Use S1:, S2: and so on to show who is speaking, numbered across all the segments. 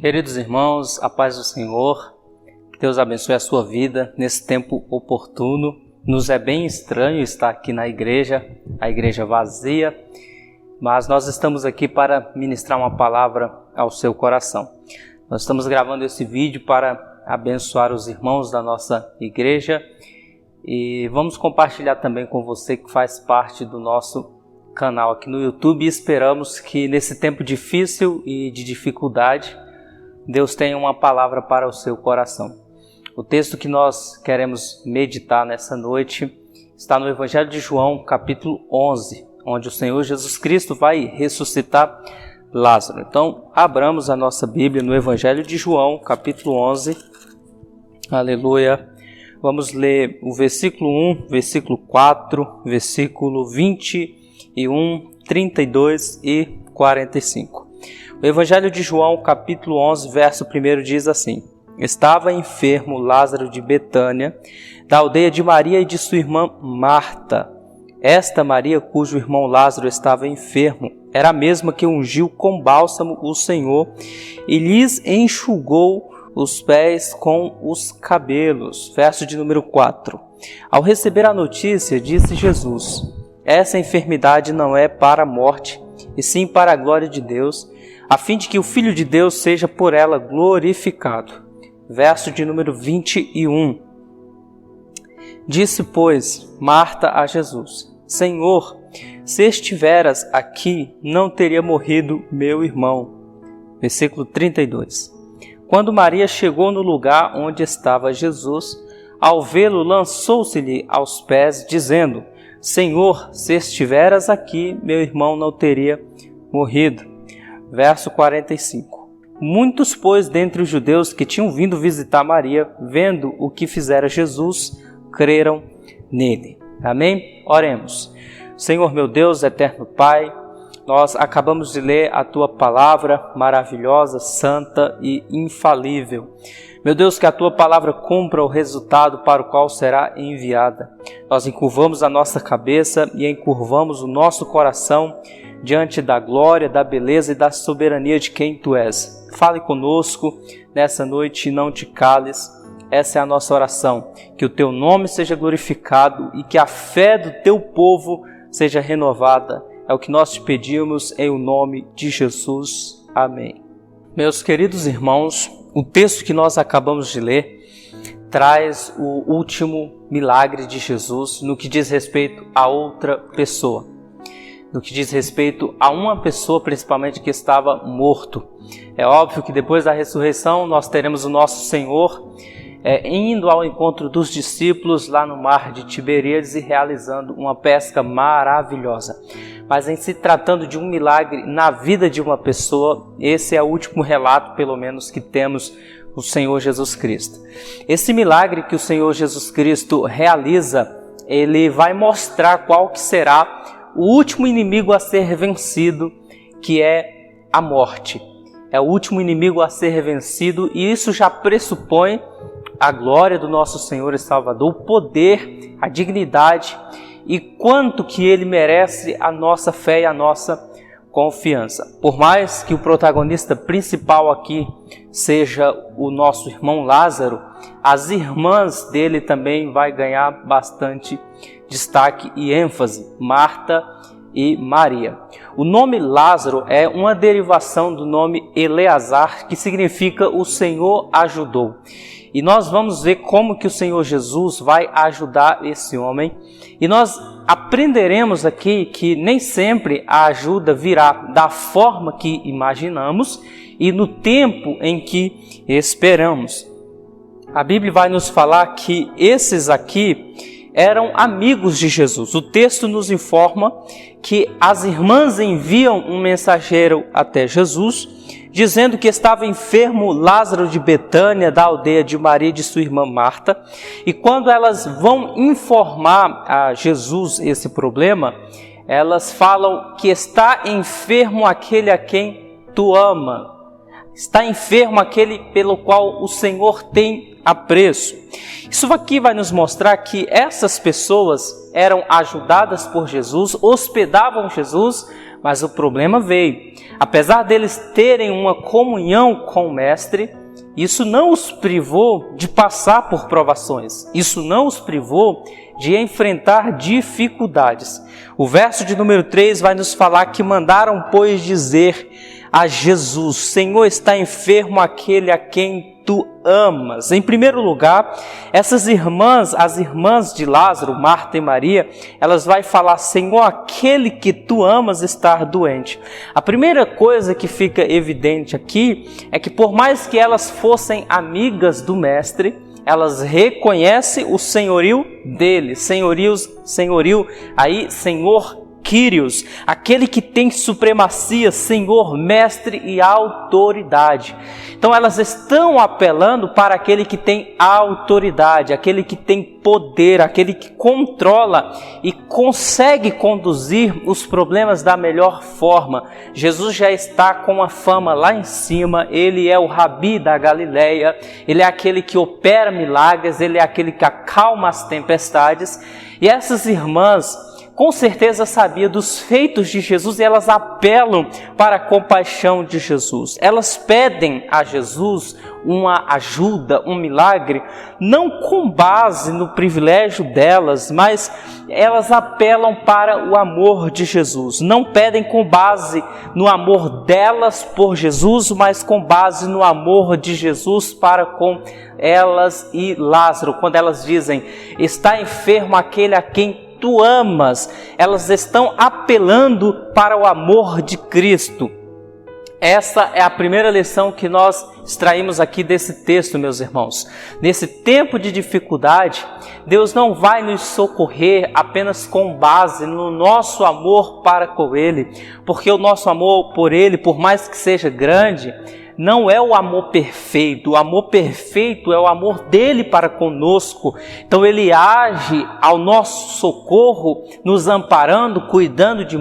S1: Queridos irmãos, a paz do Senhor, que Deus abençoe a sua vida nesse tempo oportuno. Nos é bem estranho estar aqui na igreja, a igreja vazia, mas nós estamos aqui para ministrar uma palavra ao seu coração. Nós estamos gravando esse vídeo para abençoar os irmãos da nossa igreja e vamos compartilhar também com você que faz parte do nosso canal aqui no YouTube e esperamos que nesse tempo difícil e de dificuldade, Deus tenha uma palavra para o seu coração. O texto que nós queremos meditar nessa noite está no Evangelho de João, capítulo 11, onde o Senhor Jesus Cristo vai ressuscitar Lázaro. Então, abramos a nossa Bíblia no Evangelho de João, capítulo 11. Aleluia. Vamos ler o versículo 1, versículo 4, versículo 21, 32 e 45. O Evangelho de João, capítulo 11, verso 1 diz assim: Estava enfermo Lázaro de Betânia, da aldeia de Maria e de sua irmã Marta. Esta Maria, cujo irmão Lázaro estava enfermo, era a mesma que ungiu com bálsamo o Senhor e lhes enxugou os pés com os cabelos. Verso de número 4. Ao receber a notícia, disse Jesus: Essa enfermidade não é para a morte, e sim para a glória de Deus, a fim de que o Filho de Deus seja por ela glorificado. Verso de número 21. Disse, pois, Marta a Jesus: Senhor, se estiveras aqui, não teria morrido meu irmão. Versículo 32. Quando Maria chegou no lugar onde estava Jesus, ao vê-lo, lançou-se-lhe aos pés, dizendo: Senhor, se estiveras aqui, meu irmão não teria morrido. Verso 45. Muitos, pois, dentre os judeus que tinham vindo visitar Maria, vendo o que fizera Jesus, creram nele. Amém? Oremos. Senhor meu Deus, eterno Pai, nós acabamos de ler a Tua palavra maravilhosa, santa e infalível. Meu Deus, que a Tua palavra cumpra o resultado para o qual será enviada. Nós encurvamos a nossa cabeça e encurvamos o nosso coração diante da glória, da beleza e da soberania de quem Tu és. Fale conosco nessa noite e não te cales. Essa é a nossa oração. Que o Teu nome seja glorificado e que a fé do Teu povo seja renovada. É o que nós te pedimos em o nome de Jesus. Amém. Meus queridos irmãos, o texto que nós acabamos de ler traz o último milagre de Jesus no que diz respeito a outra pessoa. No que diz respeito a uma pessoa, principalmente, que estava morto. É óbvio que depois da ressurreição nós teremos o nosso Senhor indo ao encontro dos discípulos lá no mar de Tiberíades e realizando uma pesca maravilhosa. Mas em se tratando de um milagre na vida de uma pessoa, esse é o último relato, pelo menos, que temos do Senhor Jesus Cristo. Esse milagre que o Senhor Jesus Cristo realiza, ele vai mostrar qual que será o último inimigo a ser vencido, que é a morte. É o último inimigo a ser vencido e isso já pressupõe a glória do nosso Senhor e Salvador, o poder, a dignidade e quanto que Ele merece a nossa fé e a nossa confiança. Por mais que o protagonista principal aqui seja o nosso irmão Lázaro, as irmãs dele também vai ganhar bastante destaque e ênfase, Marta e Maria. O nome Lázaro é uma derivação do nome Eleazar, que significa o Senhor ajudou. E nós vamos ver como que o Senhor Jesus vai ajudar esse homem. E nós aprenderemos aqui que nem sempre a ajuda virá da forma que imaginamos e no tempo em que esperamos. A Bíblia vai nos falar que esses aqui eram amigos de Jesus. O texto nos informa que as irmãs enviam um mensageiro até Jesus, dizendo que estava enfermo Lázaro de Betânia, da aldeia de Maria e de sua irmã Marta. E quando elas vão informar a Jesus esse problema, elas falam que está enfermo aquele a quem tu ama. Está enfermo aquele pelo qual o Senhor tem apreço. Isso aqui vai nos mostrar que essas pessoas eram ajudadas por Jesus, hospedavam Jesus, Mas o problema veio. Apesar deles terem uma comunhão com o Mestre, isso não os privou de passar por provações. Isso não os privou de enfrentar dificuldades. O verso de número 3 vai nos falar que mandaram, pois, dizer a Jesus: Senhor, está enfermo aquele a quem tu amas. Em primeiro lugar, essas irmãs, as irmãs de Lázaro, Marta e Maria, elas vão falar: Senhor, aquele que tu amas está doente. A primeira coisa que fica evidente aqui é que, por mais que elas fossem amigas do Mestre, elas reconhecem o senhorio dele, senhorio aí, Senhor Kyrios, aquele que tem supremacia, Senhor, Mestre e autoridade. Então elas estão apelando para aquele que tem autoridade, aquele que tem poder, aquele que controla e consegue conduzir os problemas da melhor forma. Jesus já está com a fama lá em cima, ele é o Rabi da Galileia, ele é aquele que opera milagres, ele é aquele que acalma as tempestades. E essas irmãs com certeza sabia dos feitos de Jesus e elas apelam para a compaixão de Jesus. Elas pedem a Jesus uma ajuda, um milagre, não com base no privilégio delas, mas elas apelam para o amor de Jesus. Não pedem com base no amor delas por Jesus, mas com base no amor de Jesus para com elas e Lázaro. Quando elas dizem: está enfermo aquele a quem tu amas, elas estão apelando para o amor de Cristo. Essa é a primeira lição que nós extraímos aqui desse texto, meus irmãos. Nesse tempo de dificuldade, Deus não vai nos socorrer apenas com base no nosso amor para com Ele, porque o nosso amor por Ele, por mais que seja grande, não é o amor perfeito. O amor perfeito é o amor dele para conosco. Então ele age ao nosso socorro, nos amparando, cuidando de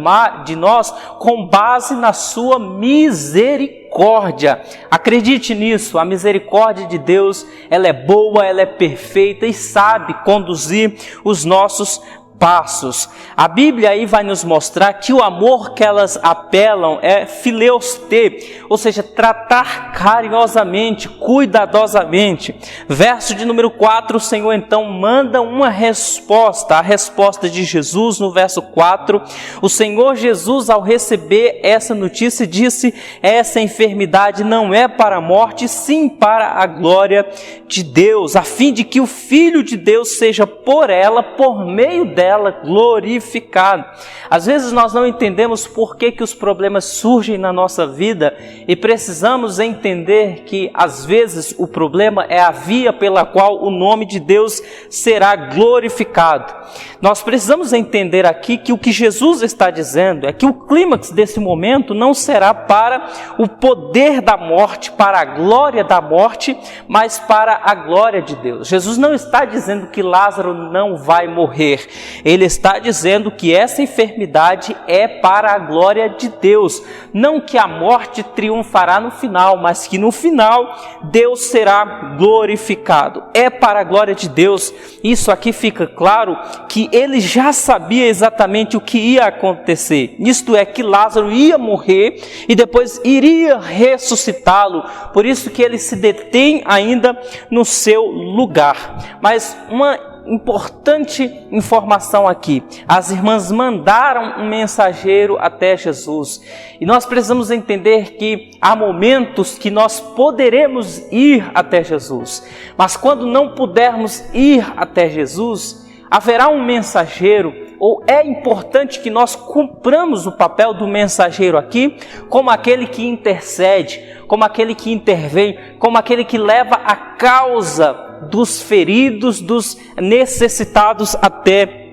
S1: nós, com base na sua misericórdia. Acredite nisso, a misericórdia de Deus, ela é boa, ela é perfeita e sabe conduzir os nossos passos. A Bíblia aí vai nos mostrar que o amor que elas apelam é fileuste, ou seja, tratar carinhosamente, cuidadosamente. Verso de número 4, o Senhor então manda uma resposta, a resposta de Jesus no verso 4. O Senhor Jesus, ao receber essa notícia, disse: essa enfermidade não é para a morte, sim para a glória de Deus, a fim de que o Filho de Deus seja por ela, por meio dela, glorificado. Às vezes nós não entendemos por que os problemas surgem na nossa vida e precisamos entender que às vezes o problema é a via pela qual o nome de Deus será glorificado. Nós precisamos entender aqui que o que Jesus está dizendo é que o clímax desse momento não será para o poder da morte, para a glória da morte, mas para a glória de Deus. Jesus não está dizendo que Lázaro não vai morrer. Ele está dizendo que essa enfermidade é para a glória de Deus. Não que a morte triunfará no final, mas que no final Deus será glorificado. É para a glória de Deus. Isso aqui fica claro que ele já sabia exatamente o que ia acontecer. Isto é, que Lázaro ia morrer e depois iria ressuscitá-lo. Por isso que ele se detém ainda no seu lugar. Mas uma importante informação aqui: as irmãs mandaram um mensageiro até Jesus, e nós precisamos entender que há momentos que nós poderemos ir até Jesus, mas quando não pudermos ir até Jesus, haverá um mensageiro, ou é importante que nós cumpramos o papel do mensageiro aqui, como aquele que intercede, como aquele que intervém, como aquele que leva a causa dos feridos, dos necessitados até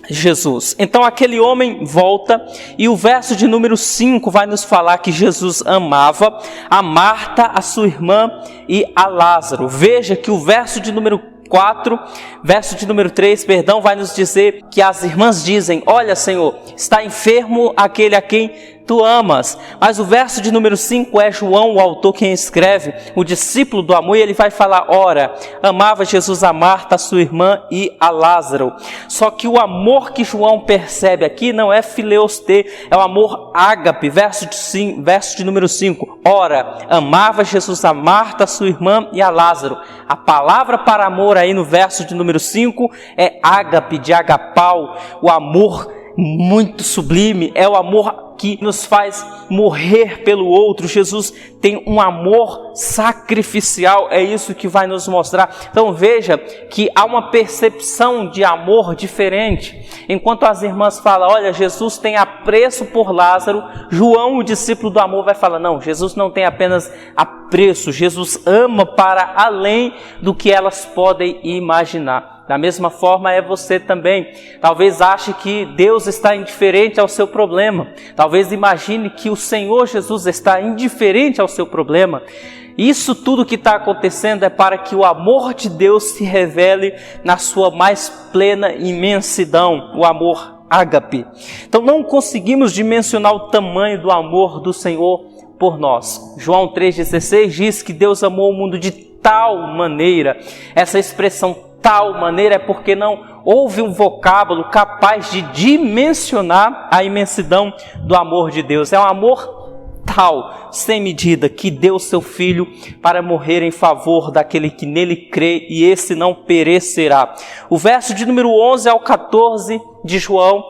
S1: Jesus. Então aquele homem volta e o verso de número 5 vai nos falar que Jesus amava a Marta, a sua irmã e a Lázaro. Veja que o verso de número 3, vai nos dizer que as irmãs dizem: olha, Senhor, está enfermo aquele a quem tu amas. Mas o verso de número 5 é João, o autor, quem escreve, o discípulo do amor, e ele vai falar, ora, amava Jesus a Marta, a sua irmã e a Lázaro. Só que o amor que João percebe aqui não é fileostê, é o amor ágape, verso de número 5. Ora, amava Jesus a Marta, a sua irmã e a Lázaro. A palavra para amor aí no verso de número 5 é ágape, de agapau, o amor muito sublime, é o amor que nos faz morrer pelo outro. Jesus tem um amor sacrificial, é isso que vai nos mostrar. Então veja que há uma percepção de amor diferente. Enquanto as irmãs falam, olha, Jesus tem apreço por Lázaro, João, o discípulo do amor, vai falar, não, Jesus não tem apenas apreço, Jesus ama para além do que elas podem imaginar. Da mesma forma é você também. Talvez ache que Deus está indiferente ao seu problema. Talvez imagine que o Senhor Jesus está indiferente ao seu problema. Isso tudo que está acontecendo é para que o amor de Deus se revele na sua mais plena imensidão, o amor ágape. Então não conseguimos dimensionar o tamanho do amor do Senhor por nós. João 3,16 diz que Deus amou o mundo de tal maneira. Essa expressão tal maneira é porque não houve um vocábulo capaz de dimensionar a imensidão do amor de Deus. É um amor tal, sem medida, que deu seu Filho para morrer em favor daquele que nele crê, e esse não perecerá. O verso de número 11 ao 14 de João,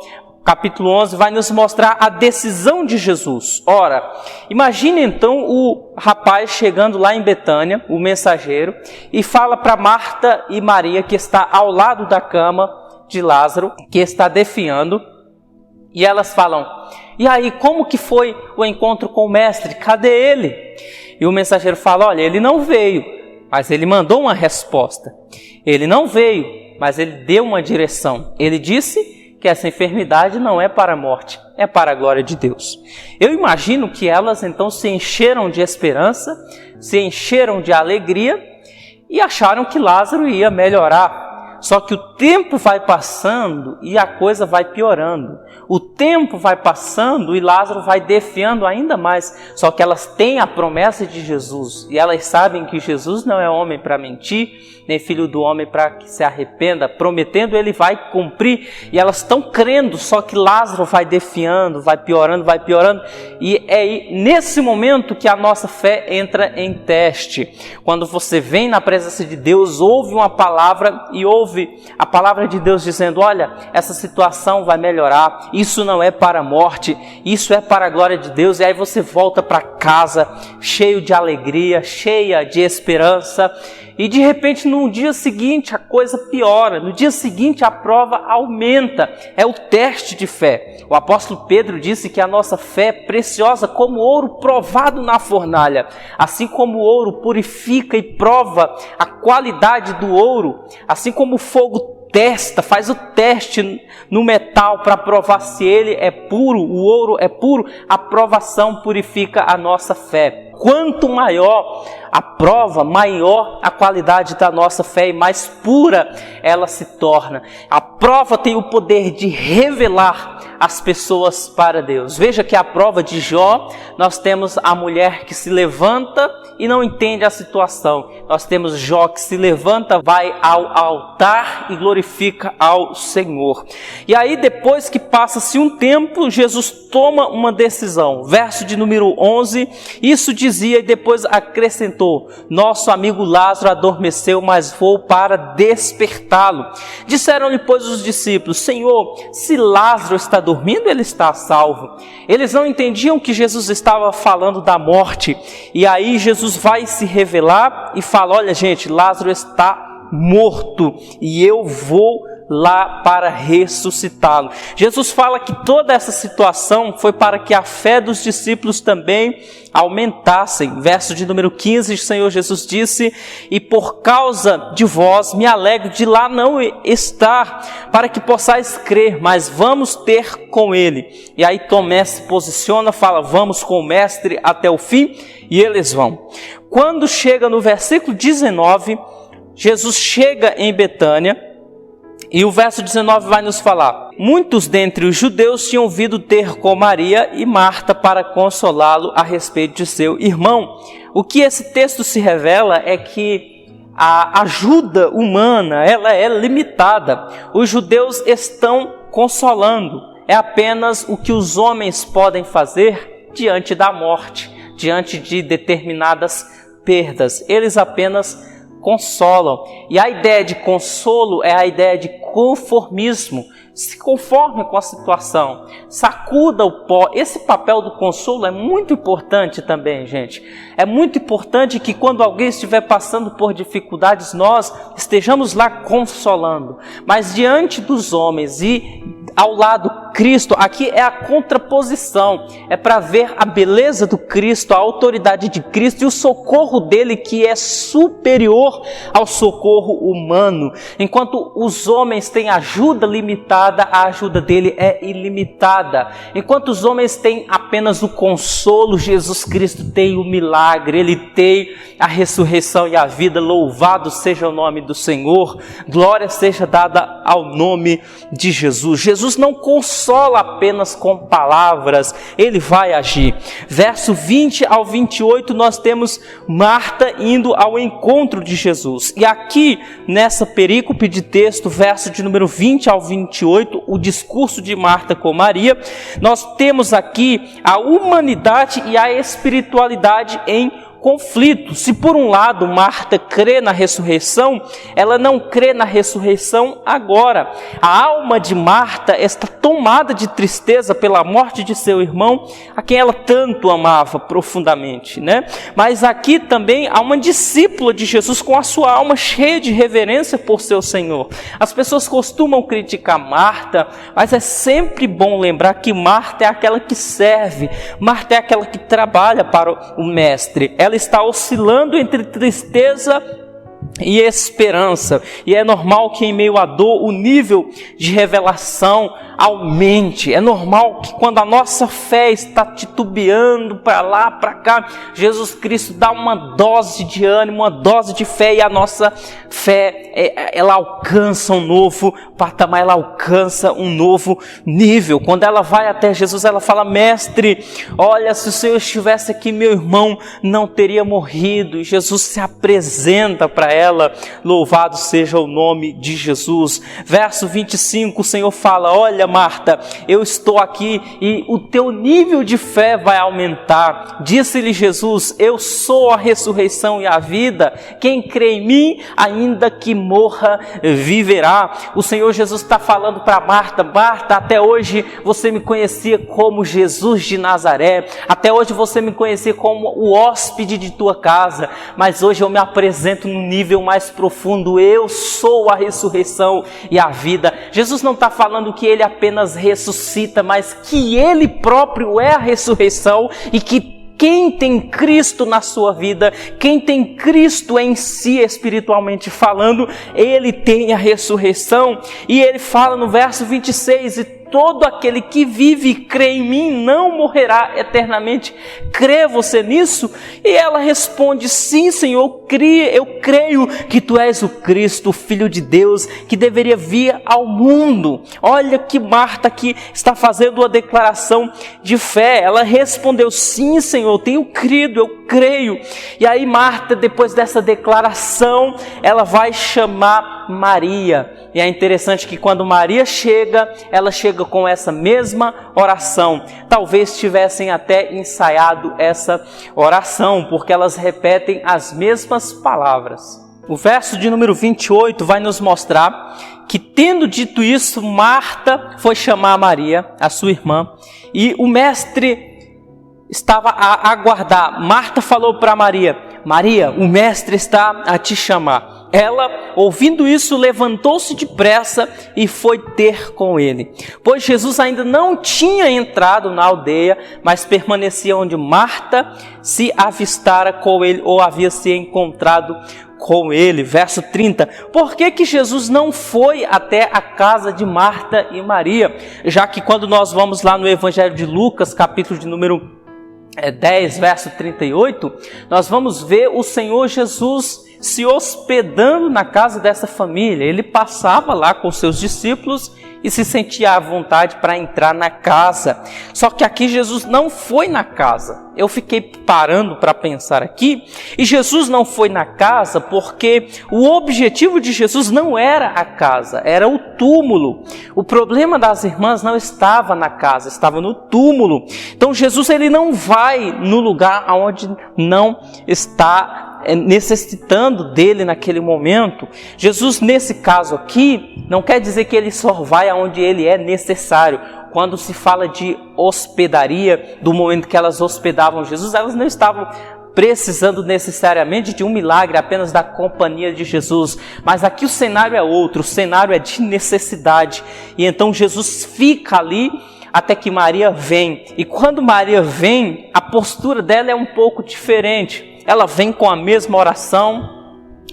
S1: capítulo 11, vai nos mostrar a decisão de Jesus. Ora, imagine então o rapaz chegando lá em Betânia, o mensageiro, e fala para Marta e Maria, que está ao lado da cama de Lázaro, que está definhando, e elas falam, e aí, como que foi o encontro com o mestre? Cadê ele? E o mensageiro fala, olha, ele não veio, mas ele mandou uma resposta. Ele não veio, mas ele deu uma direção. Ele disse que essa enfermidade não é para a morte, é para a glória de Deus. Eu imagino que elas então se encheram de esperança, se encheram de alegria e acharam que Lázaro ia melhorar. Só que o tempo vai passando e a coisa vai piorando. O tempo vai passando e Lázaro vai definhando ainda mais. Só que elas têm a promessa de Jesus e elas sabem que Jesus não é homem para mentir, nem filho do homem para que se arrependa. Prometendo, ele vai cumprir. E elas estão crendo, só que Lázaro vai definhando, vai piorando, vai piorando. E é nesse momento que a nossa fé entra em teste. Quando você vem na presença de Deus, ouve uma palavra e ouve a palavra de Deus dizendo, olha, essa situação vai melhorar, isso não é para a morte, isso é para a glória de Deus. E aí você volta para casa cheio de alegria, cheia de esperança. E de repente no dia seguinte a coisa piora, no dia seguinte a prova aumenta, é o teste de fé. O apóstolo Pedro disse que a nossa fé é preciosa como ouro provado na fornalha. Assim como o ouro purifica e prova a qualidade do ouro, assim como o fogo faz o teste no metal para provar se ele é puro, o ouro é puro, a provação purifica a nossa fé. Quanto maior a prova, maior a qualidade da nossa fé e mais pura ela se torna. A prova tem o poder de revelar as pessoas para Deus. Veja que a prova de Jó, nós temos a mulher que se levanta e não entende a situação. Nós temos Jó que se levanta, vai ao altar e glorifica ao Senhor. E aí depois que passa-se um tempo, Jesus toma uma decisão. Verso de número 11, isso dizia e depois acrescentou, nosso amigo Lázaro adormeceu, mas vou para despertá-lo. Disseram-lhe, pois, os discípulos, Senhor, se Lázaro está dormindo, ele está salvo. Eles não entendiam que Jesus estava falando da morte. E aí Jesus vai se revelar e fala, olha gente, Lázaro está morto e eu vou lá para ressuscitá-lo. Jesus fala que toda essa situação foi para que a fé dos discípulos também aumentassem. Verso de número 15, o Senhor Jesus disse, e por causa de vós me alegro de lá não estar, para que possais crer, mas vamos ter com ele. E aí Tomé se posiciona, fala, vamos com o mestre até o fim, e eles vão. Quando chega no versículo 19, Jesus chega em Betânia, E o verso 19 vai nos falar: muitos dentre os judeus tinham vindo ter com Maria e Marta para consolá-lo a respeito de seu irmão. O que esse texto se revela é que a ajuda humana, ela é limitada. Os judeus estão consolando. É apenas o que os homens podem fazer diante da morte, diante de determinadas perdas. Eles apenas consolam. E a ideia de consolo é a ideia de conformismo. Se conforme com a situação, sacuda o pó. Esse papel do consolo é muito importante também, gente. É muito importante que quando alguém estiver passando por dificuldades, nós estejamos lá consolando. Mas diante dos homens e ao lado Cristo, aqui é a contraposição, é para ver a beleza do Cristo, a autoridade de Cristo e o socorro dele, que é superior ao socorro humano. Enquanto os homens têm ajuda limitada, a ajuda dele é ilimitada. Enquanto os homens têm apenas o consolo, Jesus Cristo tem o milagre, ele tem a ressurreição e a vida. Louvado seja o nome do Senhor, glória seja dada ao nome de Jesus. Jesus não consola apenas com palavras, ele vai agir. Verso 20 ao 28, nós temos Marta indo ao encontro de Jesus. E aqui, nessa perícope de texto, verso de número 20 ao 28, o discurso de Marta com Maria, nós temos aqui a humanidade e a espiritualidade em conflito. Se por um lado Marta crê na ressurreição, ela não crê na ressurreição agora. A alma de Marta está tomada de tristeza pela morte de seu irmão, a quem ela tanto amava profundamente, né? Mas aqui também há uma discípula de Jesus com a sua alma cheia de reverência por seu Senhor. As pessoas costumam criticar Marta, mas é sempre bom lembrar que Marta é aquela que serve, Marta é aquela que trabalha para o Mestre. Ela está oscilando entre tristeza e esperança, e é normal que em meio à dor o nível de revelação aumente. É normal que quando a nossa fé está titubeando para lá, para cá, Jesus Cristo dá uma dose de ânimo, uma dose de fé, e a nossa fé, ela alcança um novo patamar, ela alcança um novo nível. Quando ela vai até Jesus, ela fala: Mestre, olha, se o Senhor estivesse aqui, meu irmão não teria morrido. E Jesus se apresenta para ela, louvado seja o nome de Jesus. Verso 25, o Senhor fala: olha, Marta, eu estou aqui e o teu nível de fé vai aumentar. Disse-lhe Jesus: eu sou a ressurreição e a vida. Quem crê em mim, ainda que morra, viverá. O Senhor Jesus está falando para Marta: Marta, até hoje você me conhecia como Jesus de Nazaré. Até hoje você me conhecia como o hóspede de tua casa. Mas hoje eu me apresento num nível mais profundo. Eu sou a ressurreição e a vida. Jesus não está falando que ele apenas ressuscita, mas que ele próprio é a ressurreição, e que quem tem Cristo na sua vida, quem tem Cristo em si espiritualmente falando, ele tem a ressurreição. E ele fala no verso 26, e todo aquele que vive e crê em mim não morrerá eternamente. Crê você nisso? E ela responde: sim, Senhor, eu creio que tu és o Cristo, o Filho de Deus, que deveria vir ao mundo. Olha que Marta aqui está fazendo uma declaração de fé. Ela respondeu: sim, Senhor, eu tenho crido, eu creio. E aí Marta, depois dessa declaração, ela vai chamar Maria. E é interessante que quando Maria chega, ela chega com essa mesma oração. Talvez tivessem até ensaiado essa oração, porque elas repetem as mesmas palavras. O verso de número 28 vai nos mostrar que, tendo dito isso, Marta foi chamar Maria, a sua irmã, e o mestre estava a aguardar. Marta falou para Maria: Maria, o mestre está a te chamar. Ela, ouvindo isso, levantou-se depressa e foi ter com ele. Pois Jesus ainda não tinha entrado na aldeia, mas permanecia onde Marta se avistara com ele, ou havia se encontrado com ele. Verso 30. Por que Jesus não foi até a casa de Marta e Maria? Já que quando nós vamos lá no Evangelho de Lucas, capítulo de número 10, verso 38, nós vamos ver o Senhor Jesus se hospedando na casa dessa família. Ele passava lá com seus discípulos e se sentia à vontade para entrar na casa. Só que aqui Jesus não foi na casa. Eu fiquei parando para pensar aqui, e Jesus não foi na casa porque o objetivo de Jesus não era a casa, era o túmulo. O problema das irmãs não estava na casa, estava no túmulo. Então Jesus ele não vai no lugar onde não está necessitando dele naquele momento. Jesus, nesse caso aqui, não quer dizer que ele só vai aonde ele é necessário. Quando se fala de hospedaria, do momento que elas hospedavam Jesus, elas não estavam precisando necessariamente de um milagre, apenas da companhia de Jesus. Mas aqui o cenário é outro, o cenário é de necessidade. E então Jesus fica ali até que Maria vem. E quando Maria vem, a postura dela é um pouco diferente. Ela vem com a mesma oração: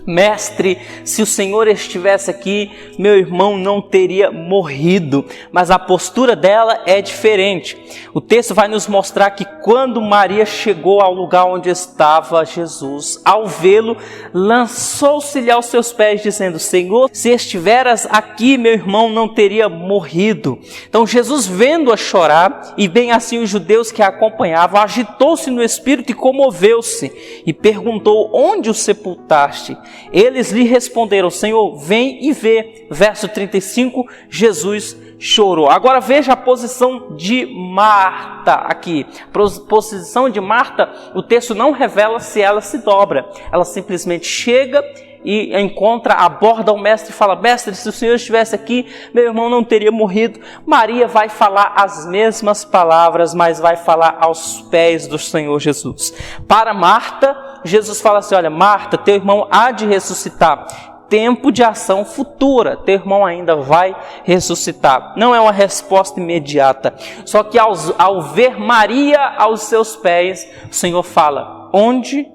S1: Mestre, se o Senhor estivesse aqui, meu irmão não teria morrido. Mas a postura dela é diferente. O texto vai nos mostrar que quando Maria chegou ao lugar onde estava Jesus, ao vê-lo, lançou-se-lhe aos seus pés, dizendo: Senhor, se estiveras aqui, meu irmão não teria morrido. Então Jesus, vendo-a chorar, e bem assim os judeus que a acompanhavam, agitou-se no espírito e comoveu-se, e perguntou: onde o sepultaste? Eles lhe responderam: Senhor, vem e vê. Verso 35, Jesus chorou. Agora veja a posição de Marta aqui. A posição de Marta, o texto não revela se ela se dobra. Ela simplesmente chega e encontra, aborda o mestre e fala: Mestre, se o Senhor estivesse aqui, meu irmão não teria morrido. Maria vai falar as mesmas palavras, mas vai falar aos pés do Senhor Jesus. Para Marta, Jesus fala assim: olha, Marta, teu irmão há de ressuscitar. Tempo de ação futura, teu irmão ainda vai ressuscitar. Não é uma resposta imediata. Só que ao ver Maria aos seus pés, o Senhor fala: onde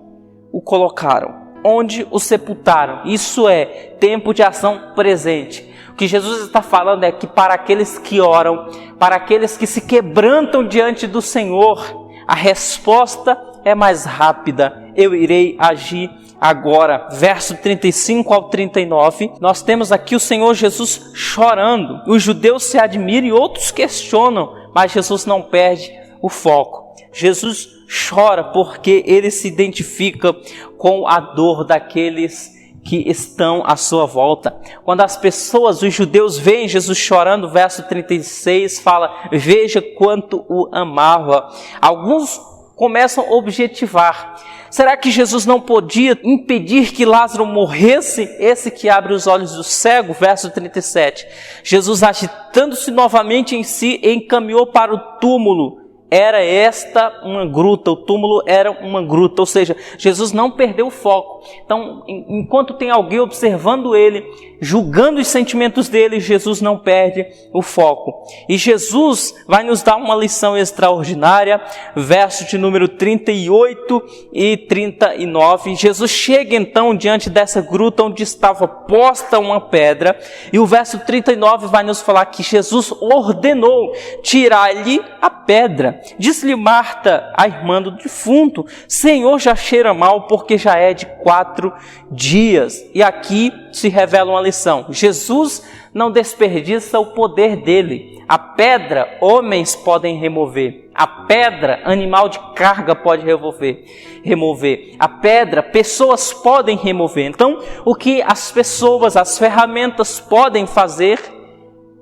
S1: o colocaram? Onde o sepultaram? Isso é tempo de ação presente. O que Jesus está falando é que para aqueles que oram, para aqueles que se quebrantam diante do Senhor, a resposta é mais rápida. Eu irei agir agora. Verso 35 ao 39, nós temos aqui o Senhor Jesus chorando. Os judeus se admiram e outros questionam, mas Jesus não perde o foco. Jesus chora porque ele se identifica com a dor daqueles que estão à sua volta. Quando as pessoas, os judeus, veem Jesus chorando, verso 36 fala: veja quanto o amava. Alguns começam a objetivar: será que Jesus não podia impedir que Lázaro morresse? Esse que abre os olhos do cego, verso 37. Jesus, agitando-se novamente em si, encaminhou para o túmulo. Era esta uma gruta, o túmulo era uma gruta, ou seja, Jesus não perdeu o foco. Então, enquanto tem alguém observando ele, julgando os sentimentos dele, Jesus não perde o foco. E Jesus vai nos dar uma lição extraordinária, verso de número 38 e 39. Jesus chega então diante dessa gruta onde estava posta uma pedra, e o verso 39 vai nos falar que Jesus ordenou tirar-lhe a pedra. Disse-lhe Marta, a irmã do defunto: Senhor, já cheira mal, porque já é de 4 dias. E aqui se revela uma lição: Jesus não desperdiça o poder dele. A pedra, homens podem remover. A pedra, animal de carga pode remover. A pedra, pessoas podem remover. Então, o que as pessoas, as ferramentas podem fazer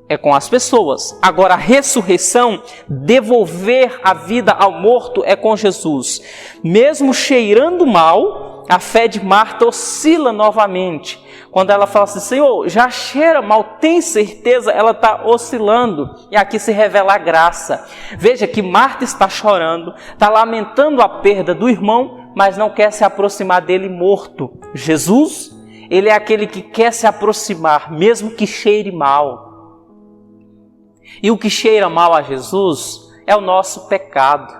S1: é com as pessoas. Agora, a ressurreição, devolver a vida ao morto, é com Jesus. Mesmo cheirando mal, a fé de Marta oscila novamente. Quando ela fala assim: Senhor, já cheira mal, tem certeza? Ela está oscilando. E aqui se revela a graça. Veja que Marta está chorando, está lamentando a perda do irmão, mas não quer se aproximar dele morto. Jesus, ele é aquele que quer se aproximar, mesmo que cheire mal. E o que cheira mal a Jesus é o nosso pecado.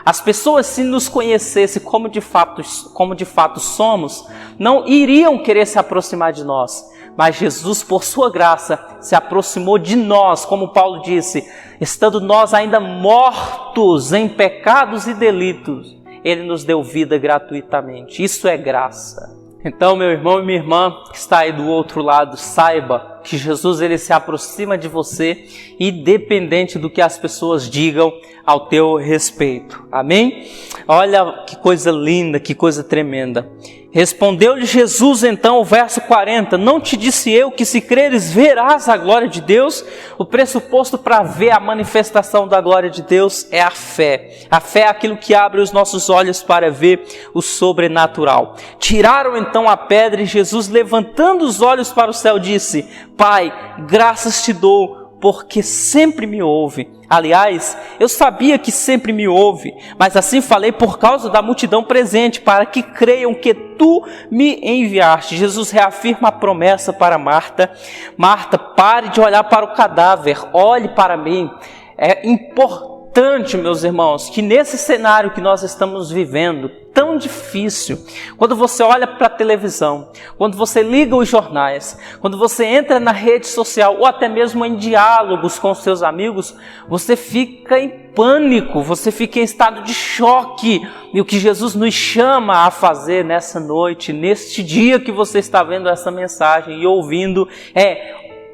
S1: As pessoas, se nos conhecessem como de fato somos, não iriam querer se aproximar de nós. Mas Jesus, por sua graça, se aproximou de nós, como Paulo disse: estando nós ainda mortos em pecados e delitos, Ele nos deu vida gratuitamente. Isso é graça. Então, meu irmão e minha irmã que está aí do outro lado, saiba que Jesus ele se aproxima de você, independente do que as pessoas digam ao teu respeito. Amém? Olha que coisa linda, que coisa tremenda. Respondeu-lhe Jesus então, o verso 40, não te disse eu que se creres verás a glória de Deus? O pressuposto para ver a manifestação da glória de Deus é a fé. A fé é aquilo que abre os nossos olhos para ver o sobrenatural. Tiraram então a pedra e Jesus, levantando os olhos para o céu, disse: Pai, graças te dou, porque sempre me ouve. Aliás, eu sabia que sempre me ouve, mas assim falei por causa da multidão presente, para que creiam que tu me enviaste. Jesus reafirma a promessa para Marta. Marta, pare de olhar para o cadáver, olhe para mim. É importante, meus irmãos, que nesse cenário que nós estamos vivendo, tão difícil, quando você olha para a televisão, quando você liga os jornais, quando você entra na rede social ou até mesmo em diálogos com seus amigos, você fica em pânico, você fica em estado de choque. E o que Jesus nos chama a fazer nessa noite, neste dia que você está vendo essa mensagem e ouvindo,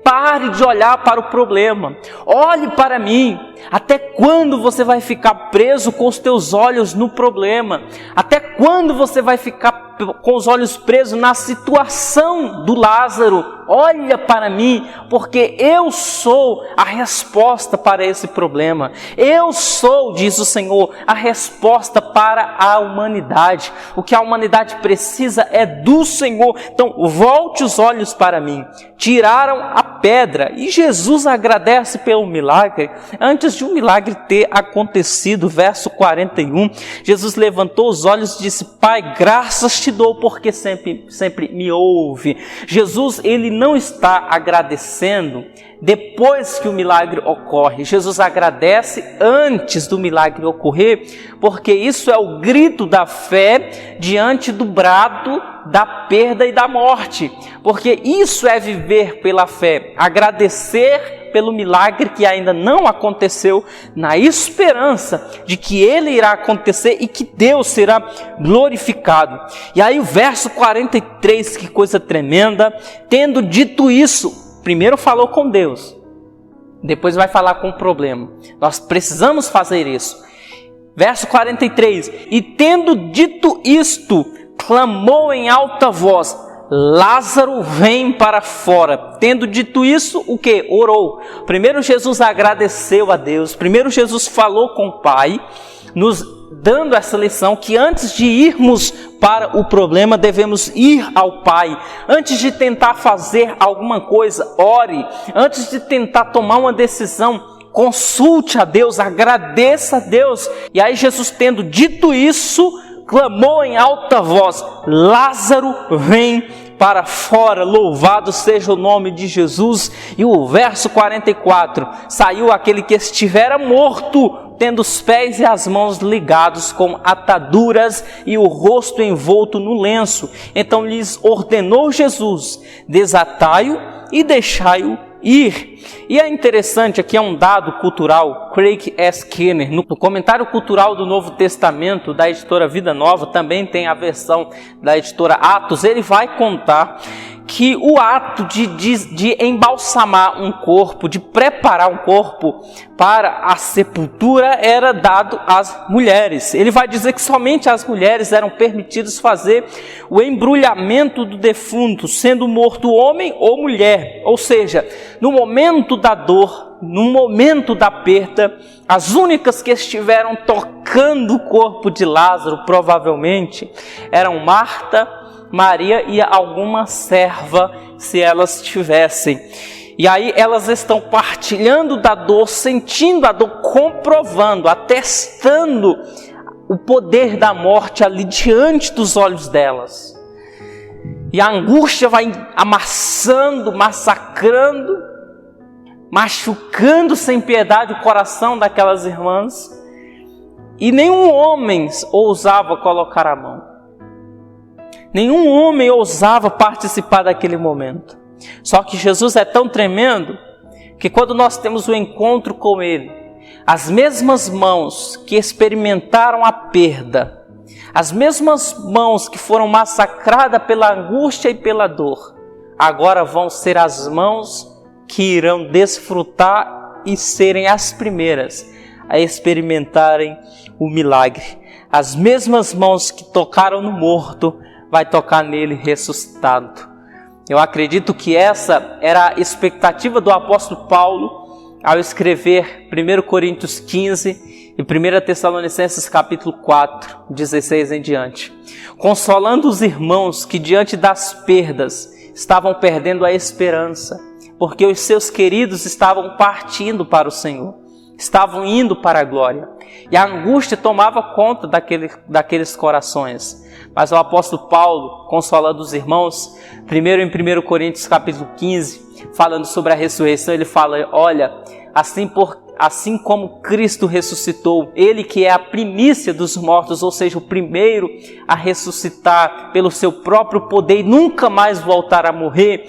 S1: pare de olhar para o problema, olhe para mim. Até quando você vai ficar preso com os teus olhos no problema? Até quando você vai ficar com os olhos presos na situação do Lázaro? Olha para mim, porque eu sou a resposta para esse problema. Eu sou, diz o Senhor, a resposta para a humanidade. O que a humanidade precisa é do Senhor. Então, volte os olhos para mim. Tiraram a pedra e Jesus agradece pelo milagre. Antes de um milagre ter acontecido, verso 41, Jesus levantou os olhos e disse: Pai, graças te dou, porque sempre me ouve. Jesus, ele não está agradecendo depois que o milagre ocorre. Jesus agradece antes do milagre ocorrer, porque isso é o grito da fé diante do brado da perda e da morte. Porque isso é viver pela fé, agradecer pelo milagre que ainda não aconteceu, na esperança de que ele irá acontecer e que Deus será glorificado. E aí o verso 43, que coisa tremenda. Tendo dito isso, primeiro falou com Deus, depois vai falar com o problema. Nós precisamos fazer isso. Verso 43, e tendo dito isto, clamou em alta voz: Lázaro, vem para fora. Tendo dito isso, o que? Orou. Primeiro Jesus agradeceu a Deus. Primeiro Jesus falou com o Pai, nos dando essa lição que antes de irmos para o problema, devemos ir ao Pai. Antes de tentar fazer alguma coisa, ore. Antes de tentar tomar uma decisão, consulte a Deus, agradeça a Deus. E aí Jesus, tendo dito isso, clamou em alta voz: Lázaro, vem para fora. Louvado seja o nome de Jesus. E o verso 44, saiu aquele que estivera morto, tendo os pés e as mãos ligados com ataduras e o rosto envolto no lenço. Então lhes ordenou Jesus: desatai-o e deixai-o ir. E é interessante, aqui é um dado cultural, Craig S. Skinner, no comentário cultural do Novo Testamento da editora Vida Nova, também tem a versão da editora Atos, ele vai contar que o ato de embalsamar um corpo, de preparar um corpo para a sepultura, era dado às mulheres. Ele vai dizer que somente as mulheres eram permitidas fazer o embrulhamento do defunto, sendo morto homem ou mulher. Ou seja, no momento da dor, no momento da perda, as únicas que estiveram tocando o corpo de Lázaro, provavelmente, eram Marta, Maria e alguma serva, se elas tivessem. E aí elas estão partilhando da dor, sentindo a dor, comprovando, atestando o poder da morte ali diante dos olhos delas. E a angústia vai amassando, massacrando, machucando sem piedade o coração daquelas irmãs. E nenhum homem ousava colocar a mão. Nenhum homem ousava participar daquele momento. Só que Jesus é tão tremendo que quando nós temos o encontro com Ele, as mesmas mãos que experimentaram a perda, As mesmas mãos que foram massacradas pela angústia e pela dor, agora vão ser as mãos que irão desfrutar e serem as primeiras a experimentarem o milagre. As mesmas mãos que tocaram no morto, vai tocar nele ressuscitado. Eu acredito que essa era a expectativa do apóstolo Paulo ao escrever 1 Coríntios 15 e 1 Tessalonicenses capítulo 4, 16 em diante. Consolando os irmãos que diante das perdas estavam perdendo a esperança, porque os seus queridos estavam partindo para o Senhor, estavam indo para a glória. E a angústia tomava conta daqueles corações. Mas o apóstolo Paulo, consolando os irmãos, primeiro em 1 Coríntios capítulo 15, falando sobre a ressurreição, ele fala, olha, assim como Cristo ressuscitou, Ele que é a primícia dos mortos, ou seja, o primeiro a ressuscitar pelo seu próprio poder e nunca mais voltar a morrer,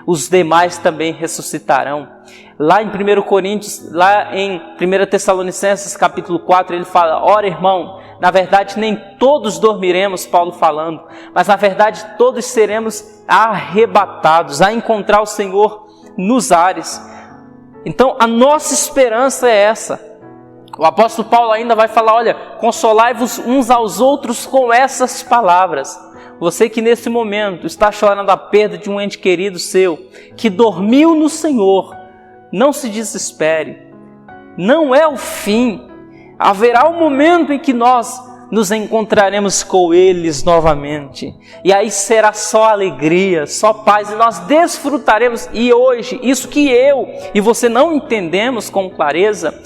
S1: os demais também ressuscitarão. Lá em 1 Coríntios, lá em 1 Tessalonicenses capítulo 4, ele fala, ora irmão, na verdade nem todos dormiremos, Paulo falando, mas na verdade todos seremos arrebatados a encontrar o Senhor nos ares. Então a nossa esperança é essa. O apóstolo Paulo ainda vai falar, olha, consolai-vos uns aos outros com essas palavras. Você que nesse momento está chorando a perda de um ente querido seu, que dormiu no Senhor, não se desespere, não é o fim. Haverá um momento em que nós nos encontraremos com eles novamente, e aí será só alegria, só paz, e nós desfrutaremos. E hoje, isso que eu e você não entendemos com clareza,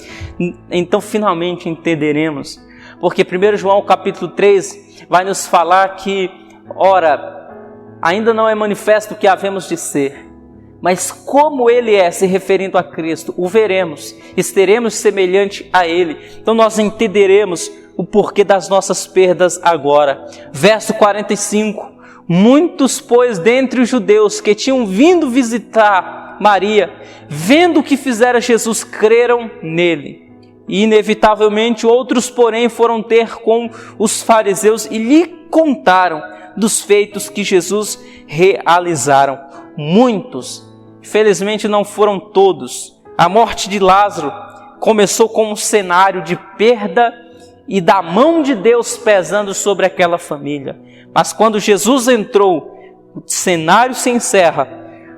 S1: então finalmente entenderemos, porque 1 João capítulo 3 vai nos falar que, ora, ainda não é manifesto o que havemos de ser, mas como Ele é, se referindo a Cristo, o veremos, estaremos semelhante a Ele. Então nós entenderemos o porquê das nossas perdas agora. Verso 45, muitos, pois, dentre os judeus que tinham vindo visitar Maria, vendo o que fizera Jesus, creram nele. E inevitavelmente outros, porém, foram ter com os fariseus e lhe contaram dos feitos que Jesus realizaram. Muitos, felizmente não foram todos. A morte de Lázaro começou com um cenário de perda e da mão de Deus pesando sobre aquela família. Mas quando Jesus entrou, o cenário se encerra,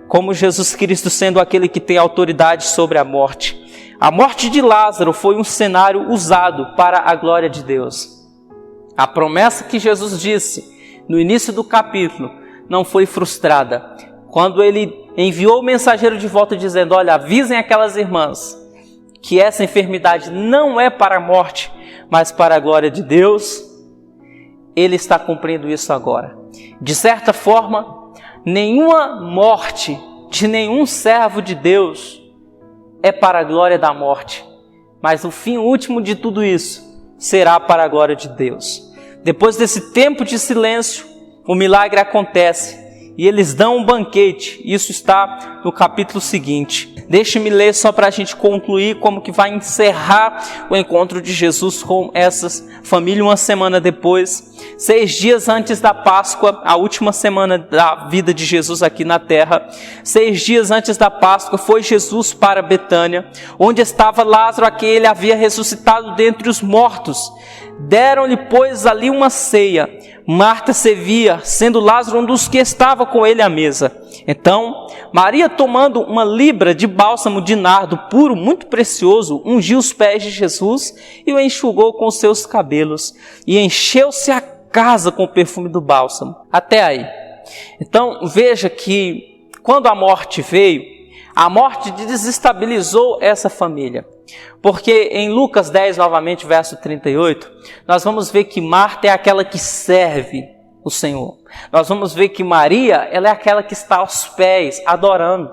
S1: como Jesus Cristo sendo aquele que tem autoridade sobre a morte. A morte de Lázaro foi um cenário usado para a glória de Deus. A promessa que Jesus disse no início do capítulo não foi frustrada. Quando ele enviou o mensageiro de volta dizendo, olha, avisem aquelas irmãs que essa enfermidade não é para a morte, mas para a glória de Deus, ele está cumprindo isso agora. De certa forma, nenhuma morte de nenhum servo de Deus é para a glória da morte, mas o fim último de tudo isso será para a glória de Deus. Depois desse tempo de silêncio, o milagre acontece e eles dão um banquete. Isso está no capítulo seguinte. Deixe-me ler só para a gente concluir como que vai encerrar o encontro de Jesus com essa família uma semana depois. 6 dias antes da Páscoa, a última semana da vida de Jesus aqui na terra. 6 dias antes da Páscoa, foi Jesus para Betânia, onde estava Lázaro, a quem ele havia ressuscitado dentre os mortos. Deram-lhe, pois, ali uma ceia. Marta servia, sendo Lázaro um dos que estava com ele à mesa. Então, Maria, tomando uma libra de bálsamo de nardo puro, muito precioso, ungiu os pés de Jesus e o enxugou com seus cabelos, e encheu-se a casa com o perfume do bálsamo. Até aí. Então, veja que quando a morte veio, a morte desestabilizou essa família. Porque em Lucas 10, novamente, verso 38, nós vamos ver que Marta é aquela que serve o Senhor. Nós vamos ver que Maria, ela é aquela que está aos pés, adorando.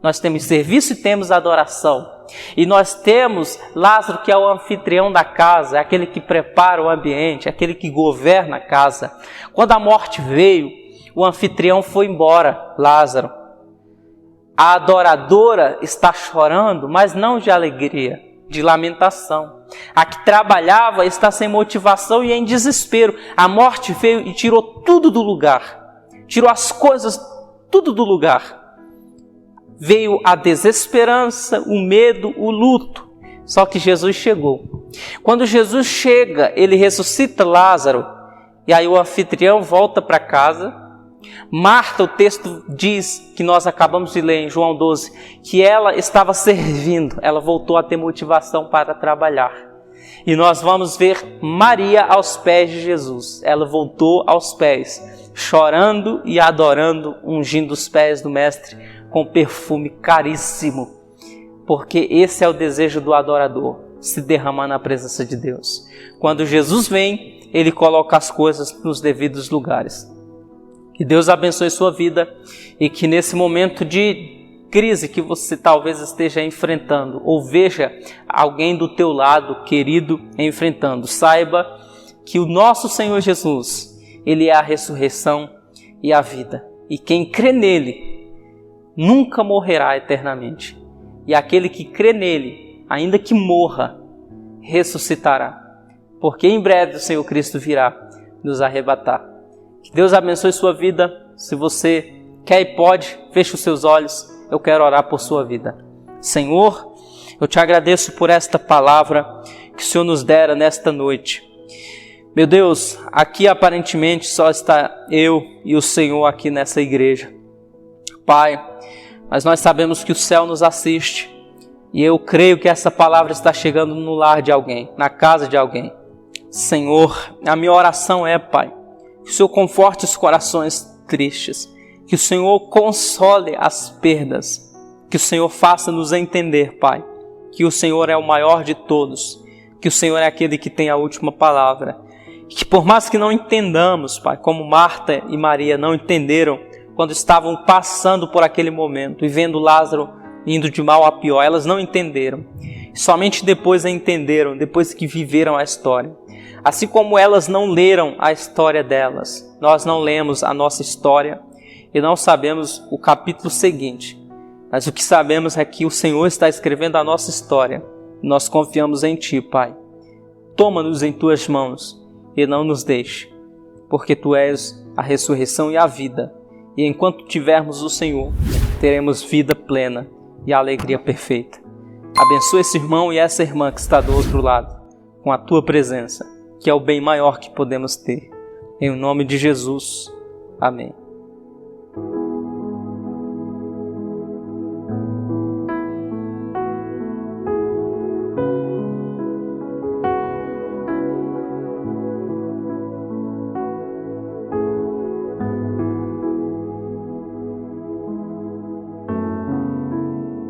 S1: Nós temos serviço e temos adoração. E nós temos Lázaro, que é o anfitrião da casa, é aquele que prepara o ambiente, é aquele que governa a casa. Quando a morte veio, o anfitrião foi embora, Lázaro. A adoradora está chorando, mas não de alegria. de lamentação. A que trabalhava está sem motivação e em desespero. A morte veio e tirou tudo do lugar. Tirou as coisas tudo do lugar. Veio a desesperança, o medo, o luto. Só que Jesus chegou. Quando Jesus chega, ele ressuscita Lázaro. E aí o anfitrião volta para casa. Marta, o texto diz, que nós acabamos de ler em João 12, que ela estava servindo. Ela voltou a ter motivação para trabalhar. E nós vamos ver Maria aos pés de Jesus. Ela voltou aos pés, chorando e adorando, ungindo os pés do Mestre com perfume caríssimo. Porque esse é o desejo do adorador, se derramar na presença de Deus. Quando Jesus vem, ele coloca as coisas nos devidos lugares. Que Deus abençoe sua vida e que nesse momento de crise que você talvez esteja enfrentando ou veja alguém do teu lado querido enfrentando, saiba que o nosso Senhor Jesus, ele é a ressurreição e a vida. E quem crê nele nunca morrerá eternamente. E aquele que crê nele, ainda que morra, ressuscitará. Porque em breve o Senhor Cristo virá nos arrebatar. Que Deus abençoe sua vida. Se você quer e pode, feche os seus olhos. Eu quero orar por sua vida. Senhor, eu te agradeço por esta palavra que o Senhor nos dera nesta noite. Meu Deus, aqui aparentemente só está eu e o Senhor aqui nessa igreja. Pai, mas nós sabemos que o céu nos assiste. E eu creio que essa palavra está chegando no lar de alguém, na casa de alguém. Senhor, a minha oração é, Pai, que o Senhor conforte os corações tristes, que o Senhor console as perdas, que o Senhor faça nos entender, Pai, que o Senhor é o maior de todos, que o Senhor é aquele que tem a última palavra, e que por mais que não entendamos, Pai, como Marta e Maria não entenderam quando estavam passando por aquele momento e vendo Lázaro indo de mal a pior, elas não entenderam, somente depois entenderam, depois que viveram a história. Assim como elas não leram a história delas, nós não lemos a nossa história e não sabemos o capítulo seguinte. Mas o que sabemos é que o Senhor está escrevendo a nossa história. Nós confiamos em Ti, Pai. Toma-nos em Tuas mãos e não nos deixe, porque Tu és a ressurreição e a vida. E enquanto tivermos o Senhor, teremos vida plena e a alegria perfeita. Abençoa esse irmão e essa irmã que está do outro lado, com a Tua presença, que é o bem maior que podemos ter. Em nome de Jesus. Amém.